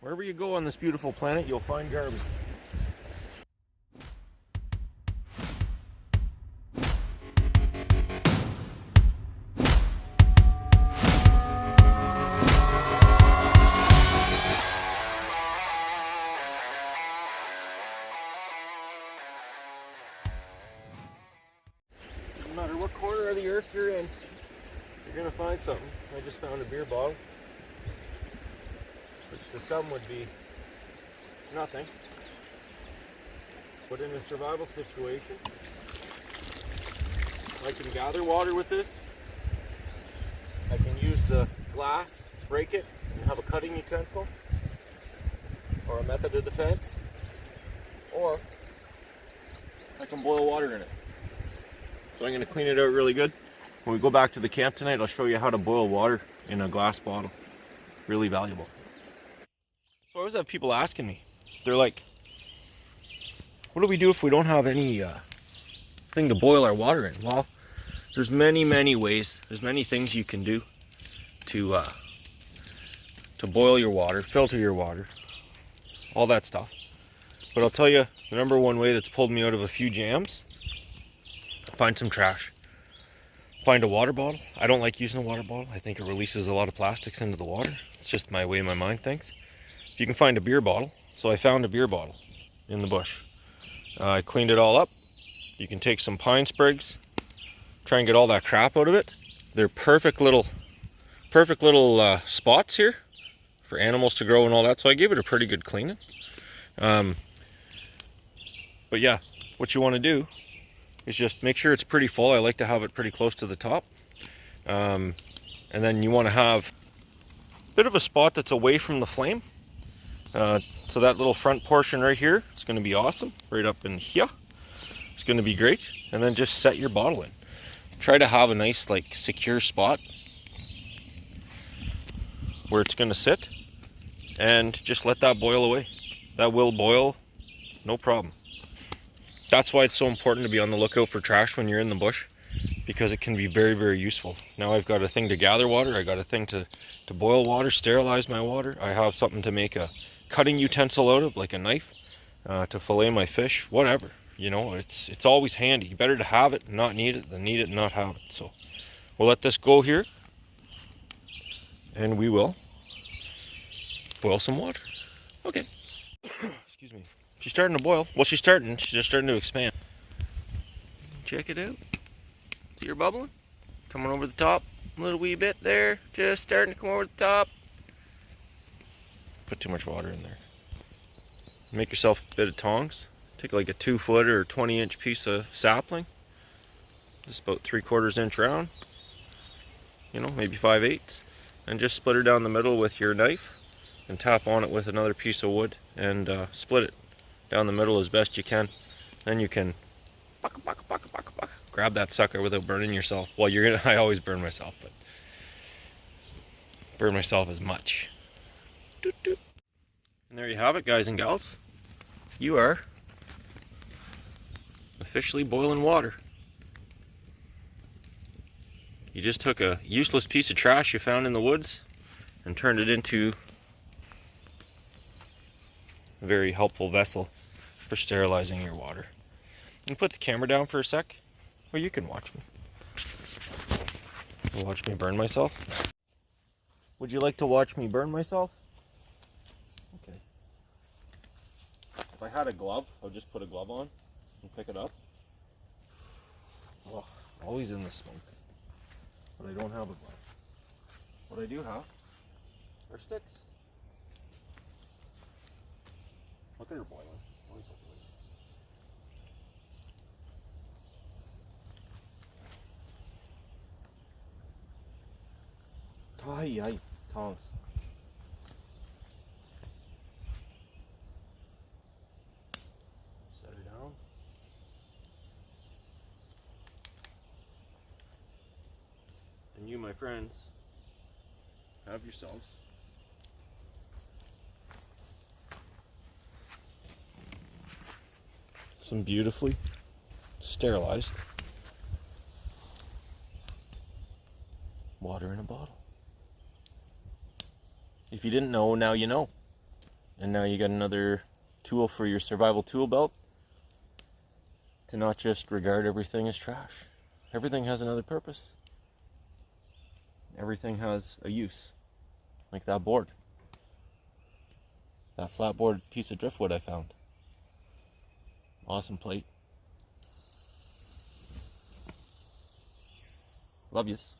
Wherever you go on this beautiful planet, you'll find garbage. No matter what corner of the earth you're in, you're gonna find something. I just found a beer bottle, which to some would be nothing, but in a survival situation, I can gather water with this. I can use the glass, break it, and have a cutting utensil, or a method of defense, or I can boil water in it. So I'm going to clean it out really good. When we go back to the camp tonight, I'll show you how to boil water in a glass bottle. Really valuable. So I always have people asking me, they're like, what do we do if we don't have any thing to boil our water in? Well, there's many ways. There's many things you can do to boil your water, filter your water, all that stuff. But I'll tell you the number one way that's pulled me out of a few jams: find some trash. Find a water bottle. I don't like using a water bottle. I think it releases a lot of plastics into the water. It's just my way my mind thinks. If you can find a beer bottle. So I found a beer bottle in the bush. I cleaned it all up. You can take some pine sprigs, try and get all that crap out of it. They're perfect little spots here for animals to grow and all that. So I gave it a pretty good cleaning. But yeah, what you want to do is just make sure it's pretty full. I like to have it pretty close to the top. And then you want to have a bit of a spot that's away from the flame. So that little front portion right here, it's going to be awesome. Right up in here. It's going to be great. And then just set your bottle in. Try to have a nice, like, secure spot where it's going to sit. And just let that boil away. That will boil, no problem. That's why it's so important to be on the lookout for trash when you're in the bush, because it can be very useful. Now I've got a thing to gather water, I got a thing to boil water, sterilize my water. I have something to make a cutting utensil out of, like a knife, to fillet my fish, whatever. You know, it's always handy. Better to have it and not need it than need it and not have it. So we'll let this go here, and we will boil some water. Okay. Excuse me. She's starting to boil. Well, she's just starting to expand. Check it out. See her bubbling? Coming over the top a little wee bit there. Just starting to come over the top. Put too much water in there. Make yourself a bit of tongs. Take like a 2-foot or 20-inch piece of sapling. Just about 3/4 inch round. You know, maybe 5/8. And just split her down the middle with your knife. And tap on it with another piece of wood. And split it down the middle as best you can. Then you can grab that sucker without burning yourself. Well, I always burn myself, but burn myself as much. Doot, doot. And there you have it, guys and gals. You are officially boiling water. You just took a useless piece of trash you found in the woods and turned it into a very helpful vessel for sterilizing your water. You can put the camera down for a sec, or you can watch me. Watch me burn myself. Would you like to watch me burn myself? Okay. If I had a glove, I'll just put a glove on and pick it up. Oh, always in the smoke. But I don't have a glove. What I do have are sticks. Look at her boiling. Always like this. Ay, tongs. Set her down. And you, my friends, have yourselves some beautifully sterilized water in a bottle. If you didn't know, now you know. And now you got another tool for your survival tool belt to not just regard everything as trash. Everything has another purpose. Everything has a use. Like that board. That flatboard piece of driftwood I found. Awesome plate. Love yous.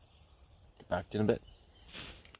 Get back to you in a bit.